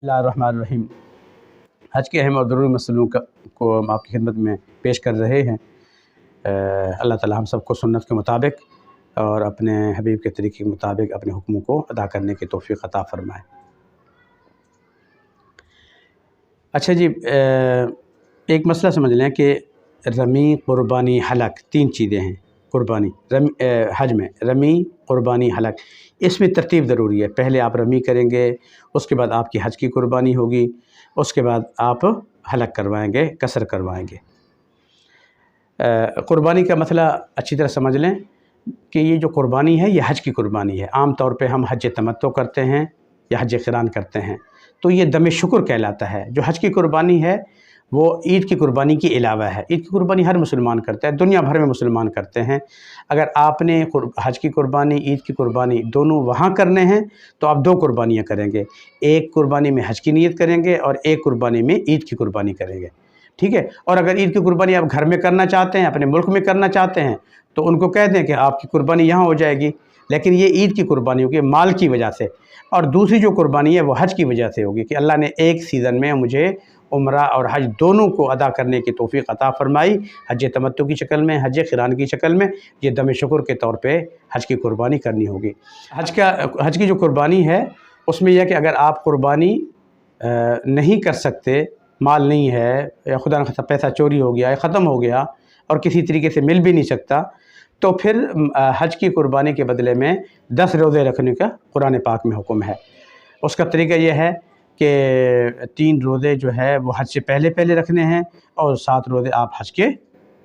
बिस्मिल्लाहिर्रहमानिर्रहीम। हज के अहम और ज़रूरी मसलों को हम आपकी खिदमत में पेश कर रहे हैं। अल्लाह ताला हम सबको सुन्नत के मुताबिक और अपने हबीब के तरीक़े के मुताबिक अपने हुक्मों को अदा करने की तौफ़ीक़ अता फ़रमाए। अच्छा जी, एक मसला समझ लें कि रमी, क़ुरबानी, हलक तीन चीज़ें हैं। क़ुरबानी हज में रमी, क़ुरबानी, हलक, इसमें तरतीब ज़रूरी है। पहले आप रमी करेंगे, उसके बाद आपकी हज की क़ुरबानी होगी, उसके बाद आप हलक करवाएंगे, कसर करवाएंगे। क़ुरबानी का मसला अच्छी तरह समझ लें कि ये जो क़ुरबानी है ये हज की क़ुरबानी है। आम तौर पे हम हज तमत्तो करते हैं या हज क़िरान करते हैं, तो ये दम शुक्र कहलाता है। जो हज की क़ुरबानी है वो ईद की क़ुरबानी के अलावा है। ईद की क़ुरबानी हर मुसलमान करता है, दुनिया भर में मुसलमान करते हैं। अगर आपने हज की क़ुरबानी, ईद की क़ुरबानी दोनों वहाँ करने हैं तो आप दो क़ुरबानियाँ करेंगे। एक क़ुरबानी में हज की नीयत करेंगे और एक क़ुरबानी में ईद की क़ुरबानी करेंगे, ठीक है। और अगर ईद की क़ुरबानी आप घर में करना चाहते हैं, अपने मुल्क में करना चाहते हैं, तो उनको कह दें कि आपकी क़ुरबानी यहाँ हो जाएगी, लेकिन ये ईद की क़ुरबानी होगी माल की वजह से। और दूसरी जो क़ुरबानी है वो हज की वजह से होगी कि अल्लाह ने एक सीज़न में मुझे उम्रा और हज दोनों को अदा करने की तौफ़ीक़ अता फ़रमाई, हज तमत्तु की शक्ल में, हज क़िरान की शक्ल में। ये दम शुक्र के तौर पे हज की क़ुरबानी करनी होगी। हज की जो क़ुरबानी है उसमें यह कि अगर आप क़ुरबानी नहीं कर सकते, माल नहीं है या खुदा न खास्ता पैसा चोरी हो गया या ख़त्म हो गया और किसी तरीके से मिल भी नहीं सकता, तो फिर हज की क़ुरबानी के बदले में 10 रोज़े रखने का कुरान पाक में हुक्म है। उसका तरीका यह है कि 3 रोज़े जो है वो हज से पहले पहले रखने हैं और 7 रोज़े आप हज के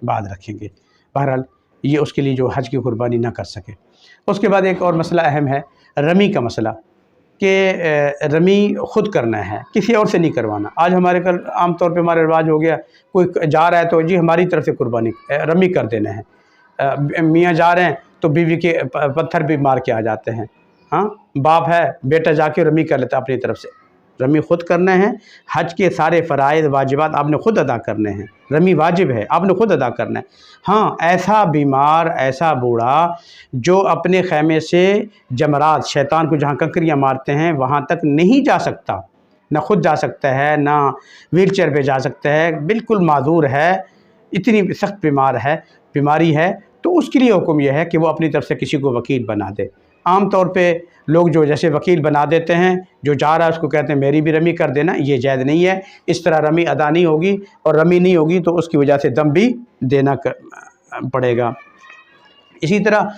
बाद रखेंगे। बहरहाल ये उसके लिए जो हज की क़ुरबानी ना कर सके। उसके बाद एक और मसला अहम है, रमी का मसला, कि रमी ख़ुद करना है, किसी और से नहीं करवाना। आज हमारे कल आम तौर पे हमारा रिवाज हो गया, कोई जा रहा है तो जी हमारी तरफ से क़ुरबानी रमी कर देना है। मियाँ जा रहे हैं तो बीवी के पत्थर भी मार के आ जाते हैं। हाँ, बाप है, बेटा जाके रमी कर लेता अपनी तरफ से। रमी ख़ुद करना है। हज के सारे फ़राइज़ वाजिबात आपने ख़ुद अदा करने हैं। रमी वाजिब है, आपने ख़ुद अदा करना है। हाँ, ऐसा बीमार, ऐसा बूढ़ा जो अपने खैमे से जमरात, शैतान को जहाँ कंकरियाँ मारते हैं वहाँ तक नहीं जा सकता, ना खुद जा सकता है, ना व्हील चेयर पर जा सकता है, बिल्कुल माजूर है, इतनी सख्त बीमारी है, तो उसके लिए हुक्म यह है कि वो अपनी तरफ से किसी को वकील बना दे। आम तौर पे लोग जो जैसे वकील बना देते हैं, जो जा रहा है उसको कहते हैं मेरी भी रमी कर देना, ये जायज़ नहीं है। इस तरह रमी अदा नहीं होगी, और रमी नहीं होगी तो उसकी वजह से दम भी देना पड़ेगा। इसी तरह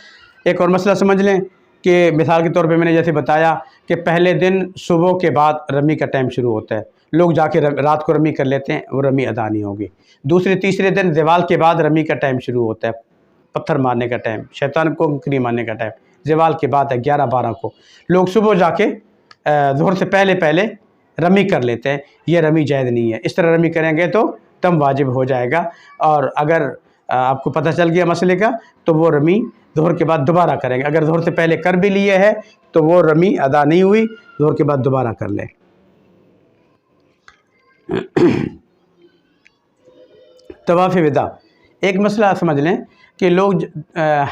एक और मसला समझ लें कि मिसाल के तौर पे मैंने जैसे बताया कि पहले दिन सुबह के बाद रमी का टाइम शुरू होता है, लोग जाके रात को रमी कर लेते हैं, वो रमी अदा नहीं होगी। दूसरे तीसरे दिन ज़वाल के बाद रमी का टाइम शुरू होता है, पत्थर मारने का टाइम, शैतान को कंकरी मारने का टाइम ज़वाल के बाद है 11-12 को। लोग सुबह जाके ज़ोहर से पहले पहले रमी कर लेते हैं, ये रमी जायज़ नहीं है। इस तरह रमी करेंगे तो दम वाजिब हो जाएगा। और अगर आपको पता चल गया मसले का तो वो रमी ज़ोहर के बाद दोबारा करेंगे। अगर ज़ोहर से पहले कर भी लिए है तो वो रमी अदा नहीं हुई, ज़ोहर के बाद दोबारा कर लें। तवाफ़ विदा, एक मसला समझ लें कि लोग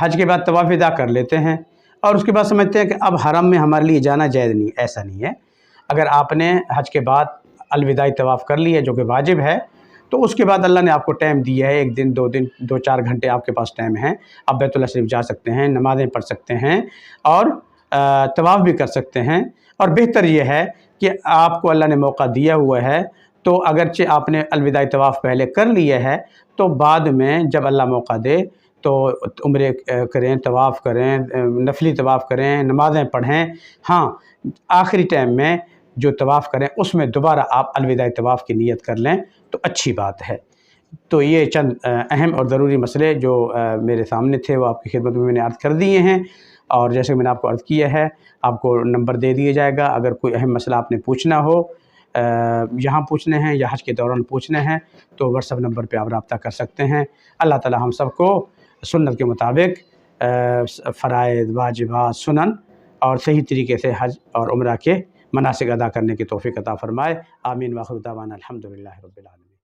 हज के बाद तवाफ़ विदा कर लेते हैं और उसके बाद समझते हैं कि अब हरम में हमारे लिए जाना जायज़ नहीं। ऐसा नहीं है। अगर आपने हज के बाद अलविदाई तवाफ़ कर लिया जो कि वाजिब है, तो उसके बाद अल्लाह ने आपको टाइम दिया है, 1 दिन 2 दिन 2-4 घंटे आपके पास टाइम है। आप बैतुल्लाह शरीफ जा सकते हैं, नमाज़ें पढ़ सकते हैं और तवाफ़ भी कर सकते हैं। और बेहतर ये है कि आपको अल्लाह ने मौका दिया हुआ है, तो अगरचे आपने अलविदाई तवाफ़ पहले कर लिया है तो बाद में जब अल्लाह मौका दे तो उम्रे करें, तवाफ़ करें, नफली तवाफ़ करें, नमाज़ें पढ़ें। हाँ, आखिरी टाइम में जो तवाफ़ करें उसमें दोबारा आप अलविदाई तवाफ़ की नीयत कर लें तो अच्छी बात है। तो ये चंद अहम और ज़रूरी मसले जो मेरे सामने थे वो आपकी खिदमत में मैंने अर्ज़ कर दिए हैं। और जैसे मैंने आपको अर्ज़ किया है, आपको नंबर दे दिया जाएगा। अगर कोई अहम मसला आपने पूछना हो, यहाँ पूछने हैं या हज के दौरान पूछने हैं, तो व्हाट्सएप नंबर पे आप रब्ता कर सकते हैं। अल्लाह ताला हम सबको सुन्नत के मुताबिक फ़राइज़, वाजिबात, सुनन और सही तरीके से हज और उम्रा के मनासिक अदा करने की तौफ़ीक़ अता फ़रमाए। आमीन व आखिर दावाना अल्हम्दुलिल्लाहि रब्बिल आलमीन।